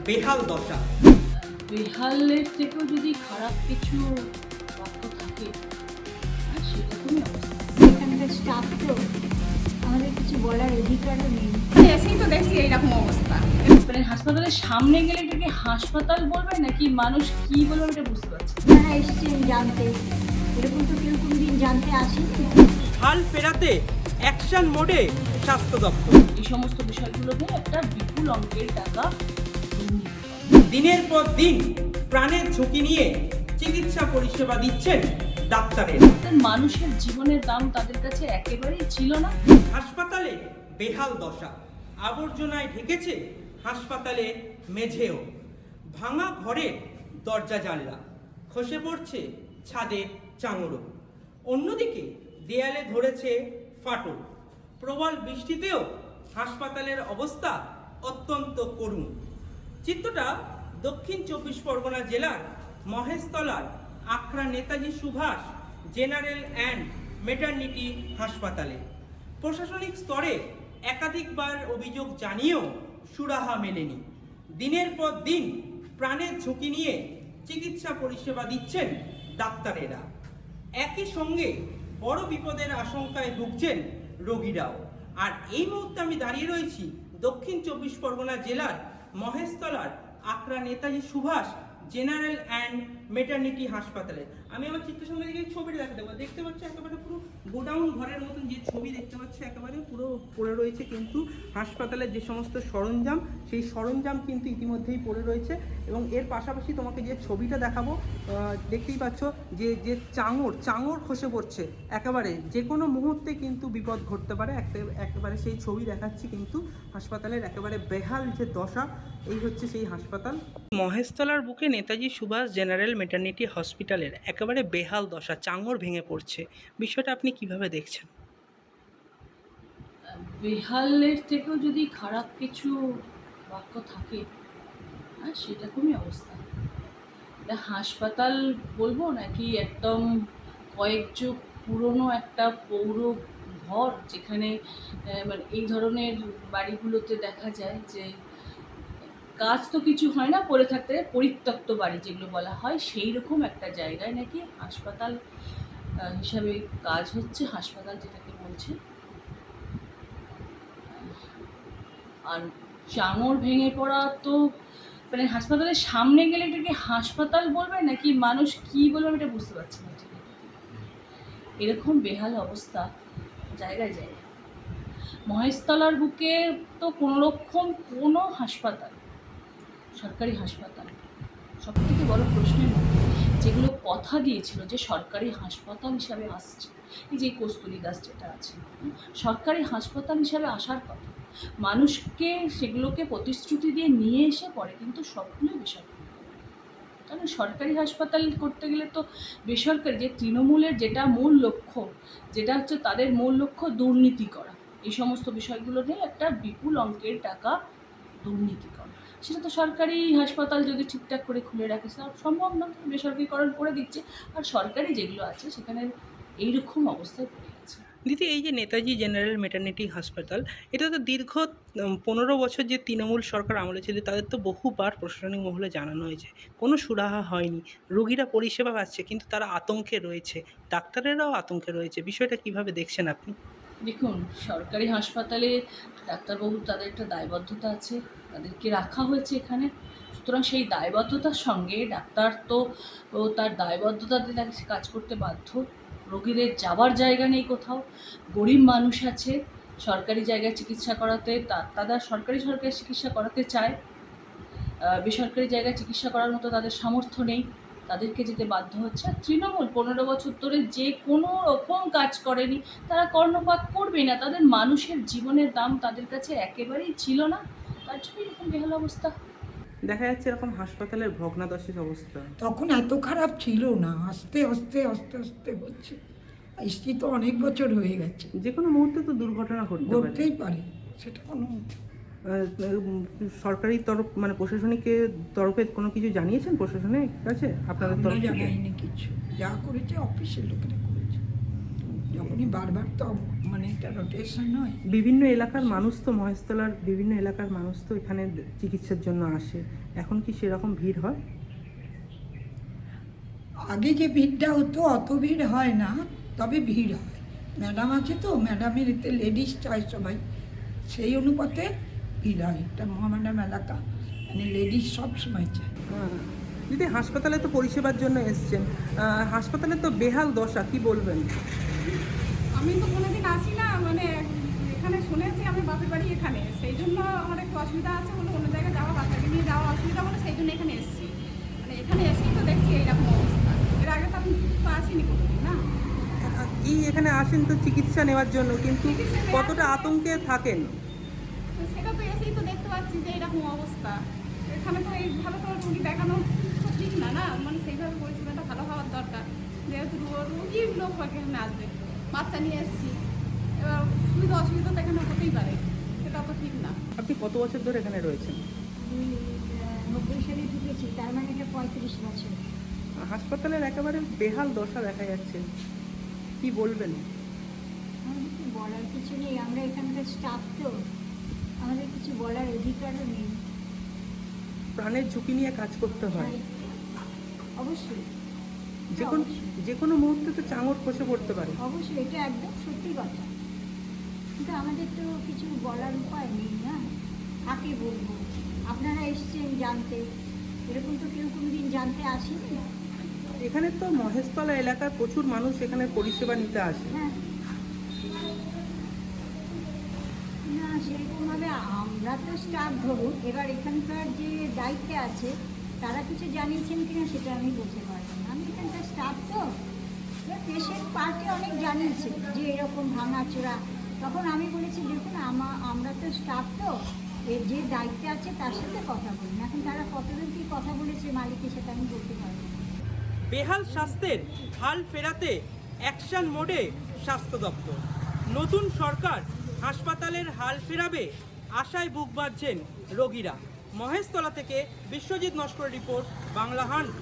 বেহাল দশা। বেহালের থেকেও যদি খারাপ কিছু বাক্য থাকে সেরকমই অবস্থা। এখানকার স্টাফ তো আমাদের কিছু বলার অধিকারও নেই। এসেই তো দেখছি এইরকম অবস্থা। মানে হাসপাতালের সামনে গেলে এটাকে হাসপাতাল বলবে নাকি মানুষ কি বলবে এটা বুঝতে পারছি না। যারা এসছেন জানতে, এরকম তো কেউ কোনোদিন জানতে আসেনি। হাল ফেরাতে অ্যাকশন মোডে স্বাস্থ্য দপ্তর। এই সমস্ত বিষয়গুলো নিয়ে একটা বিপুল অঙ্কের টাকা দুর্নীতি করে। দিনের পর দিন প্রাণের ঝুঁকি নিয়ে চিকিৎসা পরিষেবা দিচ্ছেন ডাক্তারের। মানুষের জীবনের দাম তাদের কাছে একেবারেই ছিল না। হাসপাতালে বেহাল দশা, আবর্জনায় ঢেকেছে হাসপাতালে মেঝেও, ভাঙা ঘরের দরজা জানলা, খসে পড়ছে ছাদে চাঙড়ো। অন্যদিকে দেয়ালে ধরেছে ফাটল। প্রবল বৃষ্টিতেও হাসপাতালের অবস্থা অত্যন্ত করুণ। চিত্রটা দক্ষিণ 24 পরগনা জেলার মহেশতলার Akhra Netaji Subhash general and maternity হাসপাতালে। প্রশাসনিক স্তরে একাধিকবার অভিযোগ জানিয়েও সুরাহা মেলেনি। দিনের পর দিন প্রাণের ঝুঁকি নিয়ে চিকিৎসা পরিষেবা দিচ্ছেন ডাক্তারেরা। একই সঙ্গে বড় বিপদের আশঙ্কায় ভুগছেন রোগীরাও। আর এই মুহূর্তে আমি দাঁড়িয়ে রয়েছি দক্ষিণ 24 পরগনা জেলার মহেশতলার Akhra Netaji Subhash general and maternity হাসপাতালে। আমি আমার চিত্রের সঙ্গে দিকে ছবিটা দেখাতে পারবো। দেখতে পাচ্ছ একেবারে পুরো গোডাউন ঘরের মতন যে ছবি দেখতে পাচ্ছ একেবারে পুরো পড়ে রয়েছে, কিন্তু হাসপাতালের যে সমস্ত সরঞ্জাম সেই সরঞ্জাম কিন্তু ইতিমধ্যেই পড়ে রয়েছে। এবং এর পাশাপাশি তোমাকে যে ছবিটা দেখাবো দেখতেই পাচ্ছ যে যে চাঙড় খসে পড়ছে, একেবারে যে কোনো মুহূর্তে কিন্তু বিপদ ঘটতে পারে। একেবারে সেই ছবি দেখাচ্ছি, কিন্তু হাসপাতালের একেবারে বেহাল যে দশা, এই হচ্ছে সেই হাসপাতাল। মহেশতলার বুকে নেতাজি সুভাষ জেনারেল মেটার্নিটি হসপিটালের একেবারে বেহাল দশা, চাঙড় ভেঙে পড়ছে। বিষয়টা আপনি কিভাবে দেখছেন? বেহালের থেকেও যদি খারাপ কিছু বাক্য থাকে সেরকমই অবস্থা। এটা হাসপাতাল বলবো নাকি একদম কয়েক যুগ পুরনো একটা পৌর ঘর, যেখানে মানে এই ধরনের বাড়িগুলোতে দেখা যায় যে কাজ তো কিছু হয় না, পড়ে থাকতে পরিত্যক্ত বাড়ি যেগুলো বলা হয়, সেই রকম একটা জায়গায় নাকি হাসপাতাল হিসাবে কাজ হচ্ছে, হাসপাতাল যেটাকে বলছে। আর চাঙড় ভেঙে পড়া তো মানে হাসপাতালের সামনে গেলে এটাকে হাসপাতাল বলবে নাকি মানুষ কি বলবে এটা বুঝতে পারছি না। ঠিক এরকম বেহাল অবস্থা জায়গায় জায়গায়। মহেশতলার বুকে তো কোনো হাসপাতাল, সরকারি হাসপাতাল, সব থেকে বড় প্রশ্নের মধ্যে যেগুলো কথা দিয়েছিল যে সরকারি হাসপাতাল হিসাবে আসছে, এই যে কস্তুরী দাস যেটা আছে সরকারি হাসপাতাল হিসাবে আসার কথা, মানুষকে সেগুলোকে প্রতিশ্রুতি দিয়ে নিয়ে এসে পরে কিন্তু সবগুলোই বেসরকারি। কারণ সরকারি হাসপাতাল করতে গেলে তো বেসরকারি যে তৃণমূলের যেটা মূল লক্ষ্য, যেটা হচ্ছে তাদের মূল লক্ষ্য দুর্নীতি করা, এই সমস্ত বিষয়গুলো নিয়ে একটা বিপুল অঙ্কের টাকা দুর্নীতি করা, সেটা তো সরকারি হাসপাতাল যদি ঠিকঠাক করে খুলে রাখে সেটা সম্ভব না, বেসরকারিকরণ করে দিচ্ছে। আর সরকারি যেগুলো আছে সেখানে এইরকম অবস্থায় পড়ে গেছে। দিদি, এই যে নেতাজি জেনারেল মেটার্নিটি হাসপাতাল, এটা তো দীর্ঘ 15 বছর যে তৃণমূল সরকার আমলে ছিল, তাদের তো বহুবার প্রশাসনিক মহলে জানানো হয়েছে, কোনো সুরাহা হয়নি। রোগীরা পরিষেবা পাচ্ছে কিন্তু তারা আতঙ্কে রয়েছে, ডাক্তারেরাও আতঙ্কে রয়েছে। বিষয়টা কিভাবে দেখছেন আপনি? দেখুন, সরকারি হাসপাতালে ডাক্তারবাবু তাদের একটা দায়বদ্ধতা আছে, তাদেরকে রাখা হয়েছে এখানে, সুতরাং সেই দায়বদ্ধতার সঙ্গে ডাক্তার তো তার দায়বদ্ধতাতে তাকে কাজ করতে বাধ্য। রোগীদের যাবার জায়গা নেই কোথাও, গরিব মানুষ আছে সরকারি জায়গায় চিকিৎসা করাতে, তারা সরকারি চিকিৎসা করাতে চায়, বেসরকারি জায়গায় চিকিৎসা করার মতো তাদের সামর্থ্য নেই, তাদেরকে যেতে বাধ্য হচ্ছে। আর তৃণমূল 15 বছর ধরে যে কোনো রকম কাজ করেনি, তারা কর্ণপাত করবে না, তাদের মানুষের জীবনের দাম তাদের কাছে একেবারেই ছিল না, তার জন্য এরকম বেহাল অবস্থা। দেখা যাচ্ছে এরকম হাসপাতালের ভগ্নাদশের অবস্থা। তখন এত খারাপ ছিল না, আস্তে আস্তে আস্তে আস্তে হচ্ছে। এসছি তো অনেক বছর হয়ে গেছে, যে কোনো মুহূর্তে তো দুর্ঘটনা ঘটতেই পারে, সেটা কোনো সরকারি তরফ মানে প্রশাসনিক তরফে কোনো কিছু জানিয়েছেন প্রশাসনের কাছে আপনাদের আমরা তরফ থেকে? জানাইনি কিছু, যা করেছে অফিসের লোকেরা করেছে। যখনই বারবার তো মানে এটা রোটেশন হয়। বিভিন্ন এলাকার মানুষ তো মহেশতলার বিভিন্ন এলাকার মানুষ তো এখানে চিকিৎসার জন্য আসে, এখন কি সেরকম ভিড় হয়? আগে যে ভিড়টা হতো অত ভিড় হয় না, তবে ভিড় হয়। ম্যাডাম আছে তো, ম্যাডামের এতে লেডিস চায় সবাই, সেই অনুপাতে ভিড় হয়। এটা মহাম্যাডাম এলাকা, মানে লেডিস সব সময় চায়। দিদি, হাসপাতালে তো পরিষেবার জন্য এসছেন, হাসপাতালে তো বেহাল দশা, কি বলবেন? আমি তো কোনোদিন আসি না, মানে এখানে শুনেছি, আমি বাপের বাড়ি এখানে, সেই জন্য আমার একটু অসুবিধা আছে বলে অন্য জায়গায় যাওয়া, বাচ্চাকে নিয়ে যাওয়া অসুবিধা বলে সেই জন্য এখানে এসেছি। মানে এখানে এসেই তো দেখছি এইরকম অবস্থা, এর আগে তো আমি তো আসিনি কোনোদিন না। এই এখানে আসেন তো চিকিৎসা নেওয়ার জন্য, কিন্তু চিকিৎসা নেওয়ার কতটা জন্য আতঙ্কে থাকেন? তো সেটা তো এসেই তো দেখতে পাচ্ছি যে এইরকম অবস্থা। এখানে তো এইভাবে তো রুগী দেখানো তো ঠিক না, না মানে সেইভাবে পরিষেবাটা ভালো হওয়ার দরকার। যেহেতু রুগীর লোক এখানে আসবে, বাচ্চা নিয়ে এসেছি, এবার সুবিধা অসুবিধা তো এখানে হতেই পারে, সেটা তো ঠিক না। আপনি কত বছর ধরে এখানে রয়েছেন? আমি 90 সালে ঢুকেছি, তার মানে এটা 35 বছর। হাসপাতালের একেবারে বেহাল দশা দেখা যাচ্ছে, কি বলবেন? আমাদের কিছু বলার কিছু নেই, আমরা এখানকার স্টাফ তো, আমাদের কিছু বলার অধিকারও নেই। প্রাণের ঝুঁকি নিয়ে কাজ করতে হয়, অবশ্যই যে কোনো মুহূর্তে তো চাঙড় খসে পড়তে পারে। অবশ্যই, এটা একদম সত্যি কথা। কিন্তু আমাদের তো কিছু বলার উপায় নেই না, কাকে বলবো? আপনারা এসছেন জানতে, এরকম তো কেউ কোনোদিন জানতে আসেনি। এখানে তো মহেশতলা এলাকার প্রচুর মানুষ এখানে পরিষেবা নিতে আসে। হ্যাঁ, না সেরকমভাবে আমরা তো স্টাফ ধরুন, এবার এখানকার যে দায়িত্বে আছে তারা কিছু জানিয়েছেন কিনা সেটা আমি বলতে পারবো না। আমি এখানকার স্টাফ তো, পেশেন্ট পার্টি অনেক জানিয়েছে যে এরকম ভাঙাচোরা, তখন আমি বলেছি দেখুন আমরা তো স্টাফ তো, এর যে দায়িত্বে আছে তার সাথে কথা বলুন। এখন তারা কতদিন কি কথা বলেছে মালিকের সাথে আমি বলতে পারবো না। বেহাল স্বাস্থ্যের হাল ফেরাতে অ্যাকশন মোডে স্বাস্থ্য দপ্তর। নতুন সরকার হাসপাতালের হাল ফেরাবে, আশায় বুক বাঁধছেন রোগীরা। মহেশতলা থেকে বিশ্বজিৎ নস্কর রিপোর্ট, বাংলা হান্ট।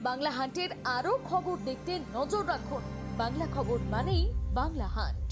বাংলা হান্টের আরও খবর দেখতে নজর রাখুন। বাংলা খবর মানেই বাংলা হান্ট।